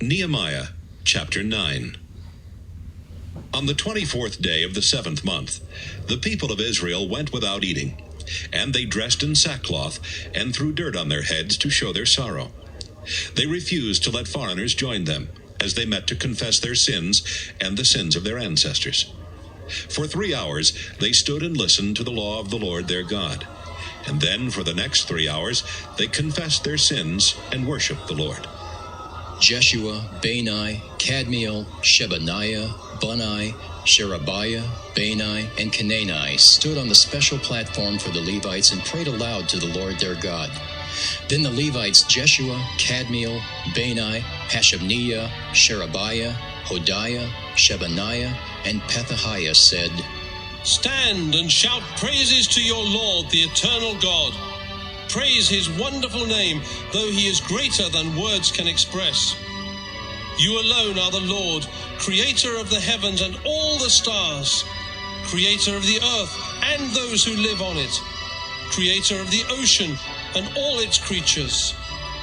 Nehemiah chapter 9. On the 24th day of the 7th month, the people of Israel went without eating, and they dressed in sackcloth and threw dirt on their heads to show their sorrow. They refused to let foreigners join them, as they met to confess their sins and the sins of their ancestors. For 3 hours they stood and listened to the law of the Lord their God, and then for the next 3 hours they confessed their sins and worshiped the Lord. Jeshua, Bani, Kadmiel, Shebaniah, Bunai, Sherebiah, Bani, and Canaani stood on the special platform for the Levites and prayed aloud to the Lord their God. Then the Levites Jeshua, Kadmiel, Bani, Hashabniah, Sherebiah, Hodiah, Shebaniah, and Pethahiah said, "Stand and shout praises to your Lord, the eternal God. Praise his wonderful name, though he is greater than words can express. You alone are the Lord, creator of the heavens and all the stars, creator of the earth and those who live on it, creator of the ocean and all its creatures.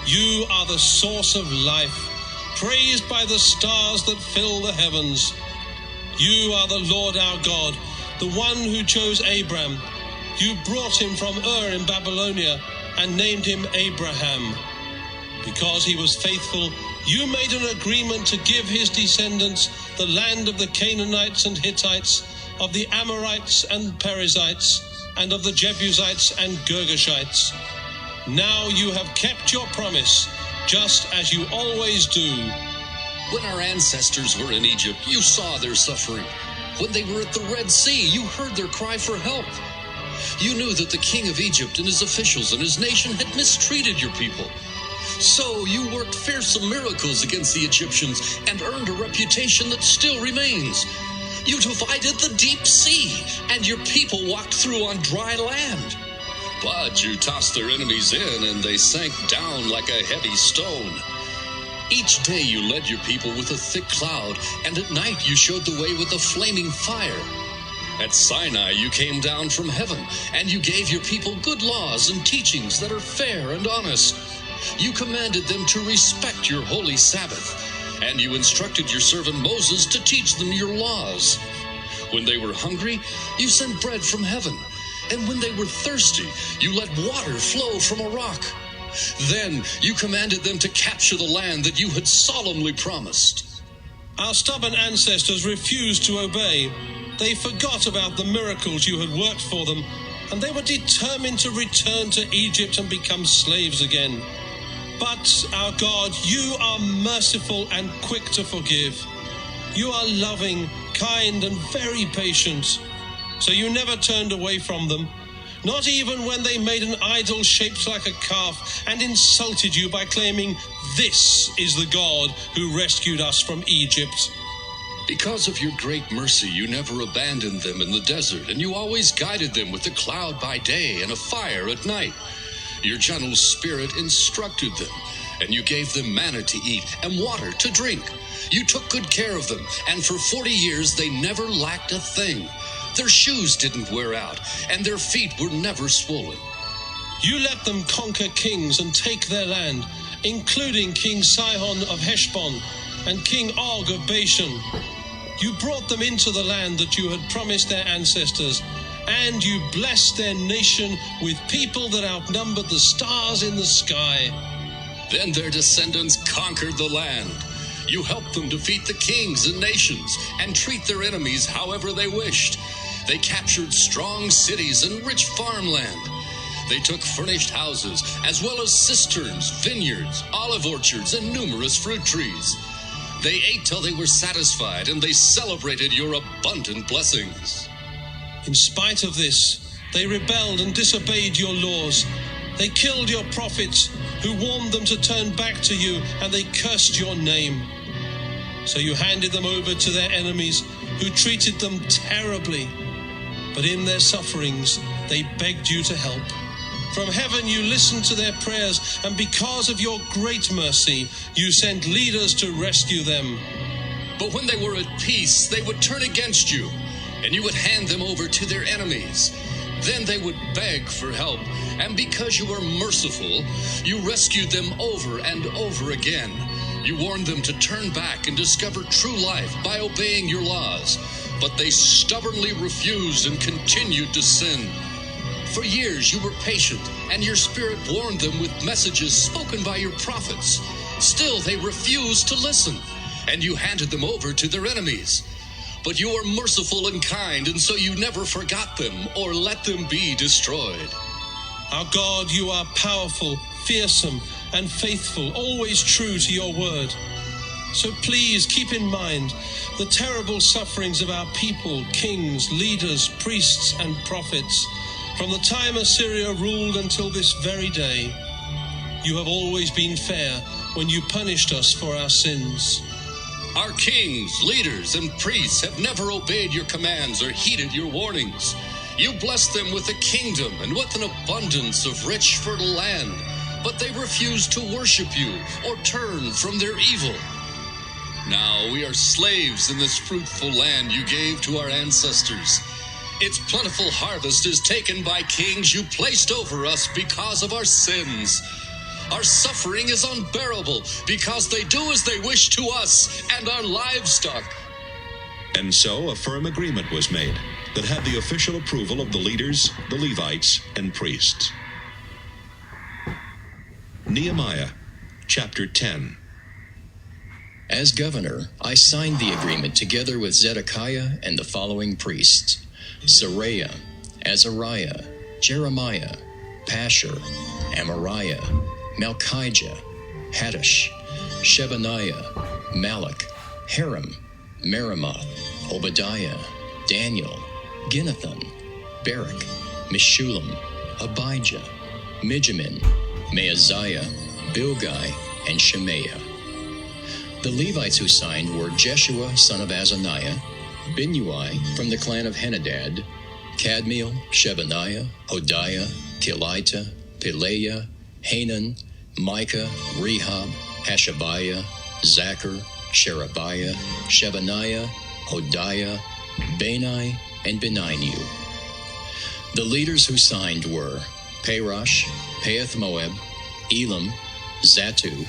You are the source of life, praised by the stars that fill the heavens. You are the Lord our God, the one who chose Abram. You brought him from Ur in Babylonia and named him Abraham. Because he was faithful, you made an agreement to give his descendants the land of the Canaanites and Hittites, of the Amorites and Perizzites, and of the Jebusites and Girgashites. Now you have kept your promise, just as you always do." When our ancestors were in Egypt, you saw their suffering. When they were at the Red Sea, you heard their cry for help. You knew that the king of Egypt and his officials and his nation had mistreated your people. So you worked fearsome miracles against the Egyptians and earned a reputation that still remains. You divided the deep sea, and your people walked through on dry land. But you tossed their enemies in, and they sank down like a heavy stone. Each day you led your people with a thick cloud, and at night you showed the way with a flaming fire. At Sinai you came down from heaven, and you gave your people good laws and teachings that are fair and honest. You commanded them to respect your holy Sabbath, and you instructed your servant Moses to teach them your laws. When they were hungry, you sent bread from heaven, and when they were thirsty, you let water flow from a rock. Then you commanded them to capture the land that you had solemnly promised. Our stubborn ancestors refused to obey. They forgot about the miracles you had worked for them, and they were determined to return to Egypt and become slaves again. But, our God, you are merciful and quick to forgive. You are loving, kind, and very patient. So you never turned away from them, not even when they made an idol shaped like a calf and insulted you by claiming, "This is the God who rescued us from Egypt." Because of your great mercy, you never abandoned them in the desert, and you always guided them with a cloud by day and a fire at night. Your gentle spirit instructed them, and you gave them manna to eat and water to drink. You took good care of them, and for 40 years they never lacked a thing. Their shoes didn't wear out, and their feet were never swollen. You let them conquer kings and take their land, including King Sihon of Heshbon and King Og of Bashan. You brought them into the land that you had promised their ancestors, and you blessed their nation with people that outnumbered the stars in the sky. Then their descendants conquered the land. You helped them defeat the kings and nations and treat their enemies however they wished. They captured strong cities and rich farmland. They took furnished houses, as well as cisterns, vineyards, olive orchards, and numerous fruit trees. They ate till they were satisfied, and they celebrated your abundant blessings. In spite of this, they rebelled and disobeyed your laws. They killed your prophets, who warned them to turn back to you, and they cursed your name. So you handed them over to their enemies, who treated them terribly. But in their sufferings, they begged you to help. From heaven you listened to their prayers, and because of your great mercy, you sent leaders to rescue them. But when they were at peace, they would turn against you, and you would hand them over to their enemies. Then they would beg for help, and because you were merciful, you rescued them over and over again. You warned them to turn back and discover true life by obeying your laws, but they stubbornly refused and continued to sin. For years you were patient, and your spirit warned them with messages spoken by your prophets. Still they refused to listen, and you handed them over to their enemies. But you are merciful and kind, and so you never forgot them or let them be destroyed. Our God, you are powerful, fearsome, and faithful, always true to your word. So please keep in mind the terrible sufferings of our people, kings, leaders, priests, and prophets, from the time Assyria ruled until this very day. You have always been fair when you punished us for our sins. Our kings, leaders, and priests have never obeyed your commands or heeded your warnings. You blessed them with a kingdom and with an abundance of rich, fertile land, but they refused to worship you or turn from their evil. Now we are slaves in this fruitful land you gave to our ancestors. Its plentiful harvest is taken by kings you placed over us because of our sins. Our suffering is unbearable because they do as they wish to us and our livestock. And so a firm agreement was made that had the official approval of the leaders, the Levites, and priests. Nehemiah, chapter 10. As governor, I signed the agreement together with Zedekiah and the following priests: Seraiah, Azariah, Jeremiah, Pashur, Amariah, Malchijah, Hattush, Shebaniah, Malach, Haram, Meremoth, Obadiah, Daniel, Ginnathan, Barak, Meshullam, Abijah, Mijamin, Maaziah, Bilgai, and Shemaiah. The Levites who signed were Jeshua, son of Azaniah, Binnui from the clan of Henadad, Kadmiel, Shebaniah, Hodiah, Kelita, Pelaiah, Hanan, Micah, Rehab, Hashabiah, Zachar, Sherebiah, Shebaniah, Hodiah, Bani, and Beninu. The leaders who signed were Parosh, Paeth Moab, Elam, Zatu,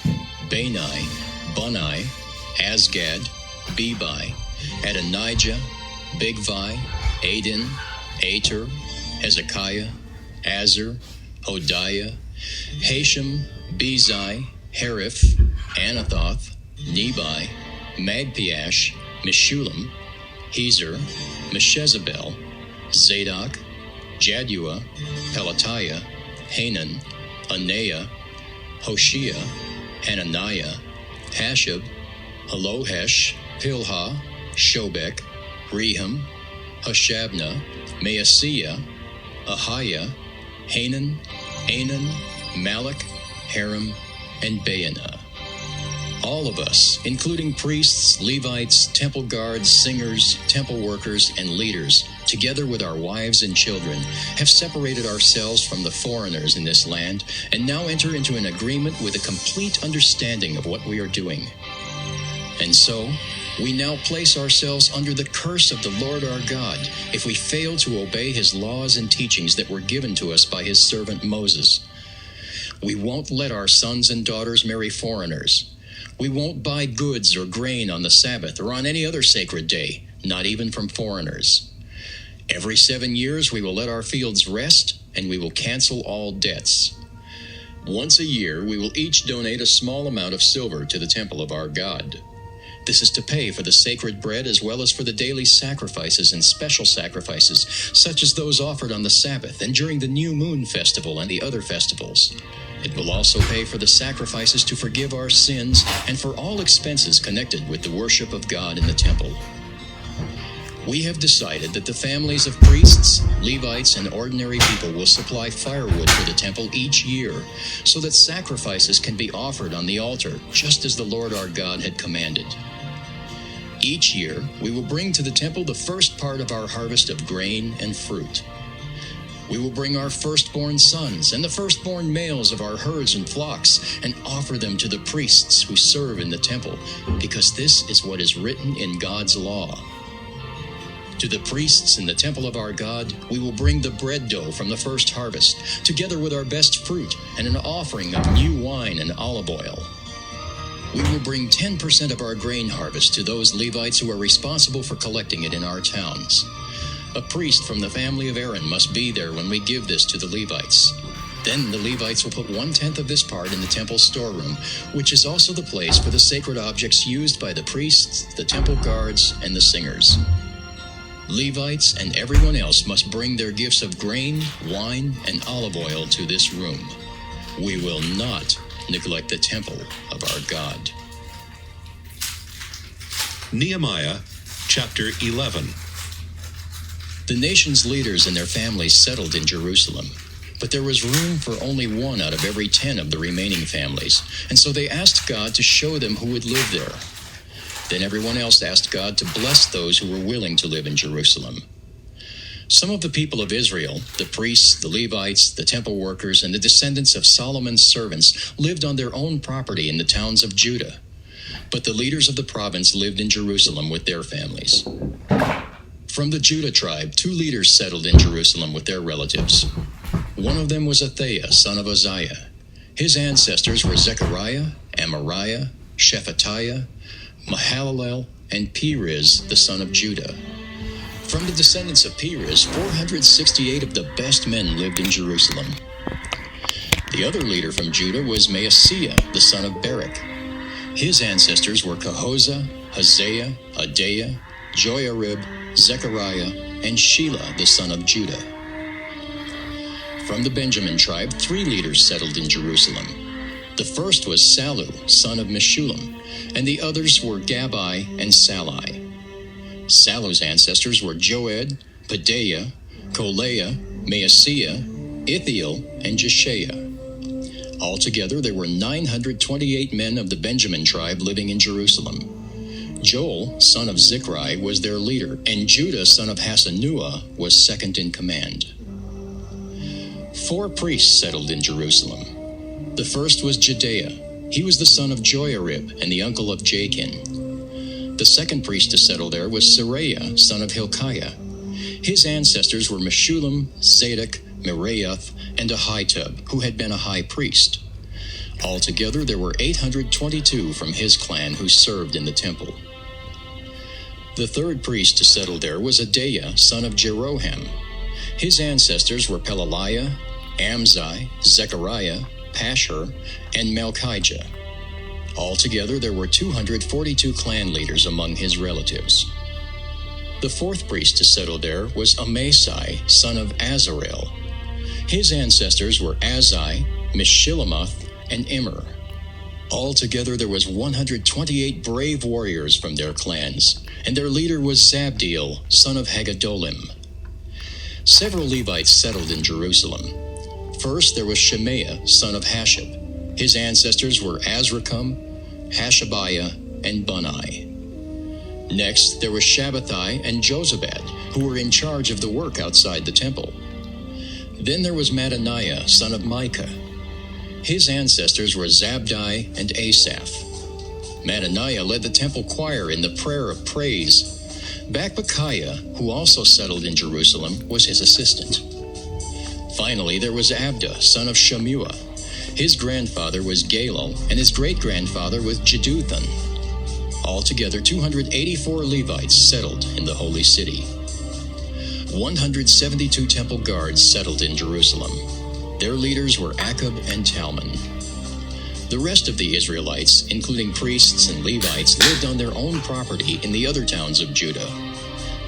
Bani, Bunai, Asgad, Bebai, Adonijah, Bigvai, Adin, Ater, Hezekiah, Azar, Hodiah, Hashem, Bezai, Hariph, Anathoth, Nebai, Magpiash, Meshullam, Hezer, Meshezabel, Zadok, Jaddua, Pelatiah, Hanan, Anaiah, Hoshea, Hananiah, Hashab, Halohesh, Pilha, Shobek, Rehum, Hashabna, Maaseiah, Ahiah, Hanan, Anan, Malach, Haram, and Baanah. All of us, including priests, Levites, temple guards, singers, temple workers, and leaders, together with our wives and children, have separated ourselves from the foreigners in this land and now enter into an agreement with a complete understanding of what we are doing. And so, we now place ourselves under the curse of the Lord our God if we fail to obey his laws and teachings that were given to us by his servant Moses. We won't let our sons and daughters marry foreigners. We won't buy goods or grain on the Sabbath or on any other sacred day, not even from foreigners. Every 7 years we will let our fields rest, and we will cancel all debts. Once a year we will each donate a small amount of silver to the temple of our God. This is to pay for the sacred bread as well as for the daily sacrifices and special sacrifices, such as those offered on the Sabbath and during the New Moon Festival and the other festivals. It will also pay for the sacrifices to forgive our sins and for all expenses connected with the worship of God in the temple. We have decided that the families of priests, Levites, and ordinary people will supply firewood for the temple each year, so that sacrifices can be offered on the altar, just as the Lord our God had commanded. Each year, we will bring to the temple the first part of our harvest of grain and fruit. We will bring our firstborn sons and the firstborn males of our herds and flocks and offer them to the priests who serve in the temple, because this is what is written in God's law. To the priests in the temple of our God, we will bring the bread dough from the first harvest, together with our best fruit and an offering of new wine and olive oil. We will bring 10% of our grain harvest to those Levites who are responsible for collecting it in our towns. A priest from the family of Aaron must be there when we give this to the Levites. Then the Levites will put 1/10 of this part in the temple storeroom, which is also the place for the sacred objects used by the priests, the temple guards, and the singers. Levites and everyone else must bring their gifts of grain, wine, and olive oil to this room. We will not neglect the temple of our God. Nehemiah chapter 11. The nation's leaders and their families settled in Jerusalem, but there was room for only 1 out of every 10 of the remaining families, and so they asked God to show them who would live there. Then everyone else asked God to bless those who were willing to live in Jerusalem. Some of the people of Israel, the priests, the Levites, the temple workers, and the descendants of Solomon's servants, lived on their own property in the towns of Judah. But the leaders of the province lived in Jerusalem with their families. From the Judah tribe, 2 leaders settled in Jerusalem with their relatives. One of them was Athaiah, son of Uzziah. His ancestors were Zechariah, Amariah, Shephatiah, Mahalalel, and Perez, the son of Judah. From the descendants of Perez, 468 of the best men lived in Jerusalem. The other leader from Judah was Maaseiah, the son of Barak. His ancestors were Kahozah, Hazael, Adaiah, Joiarib, Zechariah, and Shelah, the son of Judah. From the Benjamin tribe, 3 leaders settled in Jerusalem. The first was Sallu, son of Meshullam, and the others were Gabai and Salai. Sallu's ancestors were Joed, Pedaiah, Kolaiah, Maaseiah, Ithiel, and Jeshaiah. Altogether, there were 928 men of the Benjamin tribe living in Jerusalem. Joel, son of Zichri, was their leader, and Judah, son of Hasenuah, was second in command. 4 priests settled in Jerusalem. The first was Jedaiah. He was the son of Joiarib and the uncle of Jachin. The second priest to settle there was Seraiah, son of Hilkiah. His ancestors were Meshullam, Zadok, Meraioth, and Ahitub, who had been a high priest. Altogether, there were 822 from his clan who served in the temple. The third priest to settle there was Adaiah, son of Jeroham. His ancestors were Pelaliah, Amzai, Zechariah, Pashur, and Malchijah. Altogether, there were 242 clan leaders among his relatives. The fourth priest to settle there was Amasai, son of Azarel. His ancestors were Azai, Meshillemoth, and Immer. Altogether, there was 128 brave warriors from their clans, and their leader was Zabdiel, son of Haggadolim. Several Levites settled in Jerusalem. First, there was Shemaiah, son of Hashab. His ancestors were Azrikam, Hashabiah, and Bunai. Next, there was Shabbathai and Jozabad, who were in charge of the work outside the temple. Then there was Mattaniah, son of Micah. His ancestors were Zabdi and Asaph. Mattaniah led the temple choir in the prayer of praise. Bakbukiah, who also settled in Jerusalem, was his assistant. Finally, there was Abda, son of Shammua. His grandfather was Galal, and his great-grandfather was Jeduthun. Altogether, 284 Levites settled in the holy city. 172 temple guards settled in Jerusalem. Their leaders were Akub and Talmon. The rest of the Israelites, including priests and Levites, lived on their own property in the other towns of Judah.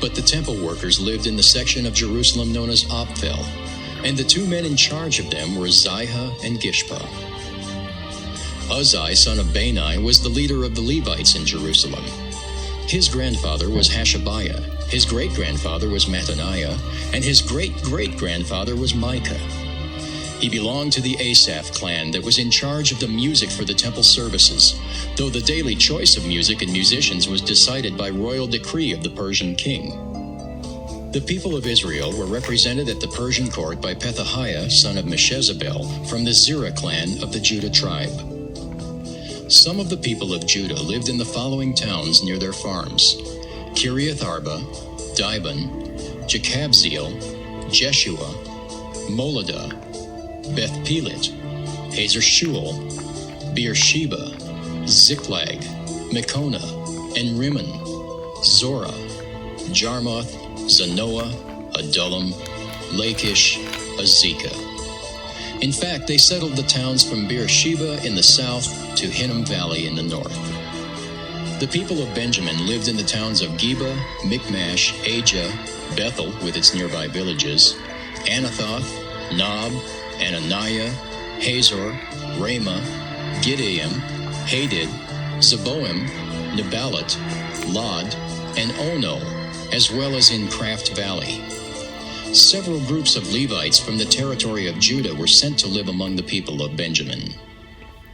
But the temple workers lived in the section of Jerusalem known as Ophel, and the 2 men in charge of them were Ziha and Gishpa. Uzzi, son of Bani, was the leader of the Levites in Jerusalem. His grandfather was Hashabiah, his great-grandfather was Mattaniah, and his great-great-grandfather was Micah. He belonged to the Asaph clan that was in charge of the music for the temple services, though the daily choice of music and musicians was decided by royal decree of the Persian king. The people of Israel were represented at the Persian court by Pethahiah, son of Meshezabel, from the Zerah clan of the Judah tribe. Some of the people of Judah lived in the following towns near their farms: Kiriath Arba, Dibon, Jekabzeel, Jeshua, Moladah, Beth Pelet, Hazer Shul, Beersheba, Ziklag, Mekona, and Rimmon, Zorah, Jarmuth, Zanoah, Adullam, Lachish, Azekah. In fact, they settled the towns from Beersheba in the south to Hinnom Valley in the north. The people of Benjamin lived in the towns of Geba, Michmash, Ajah, Bethel with its nearby villages, Anathoth, Nob, Ananiah, Hazor, Ramah, Gideam, Hadid, Zeboim, Nebalat, Lod, and Ono, as well as in Craft Valley. Several groups of Levites from the territory of Judah were sent to live among the people of Benjamin.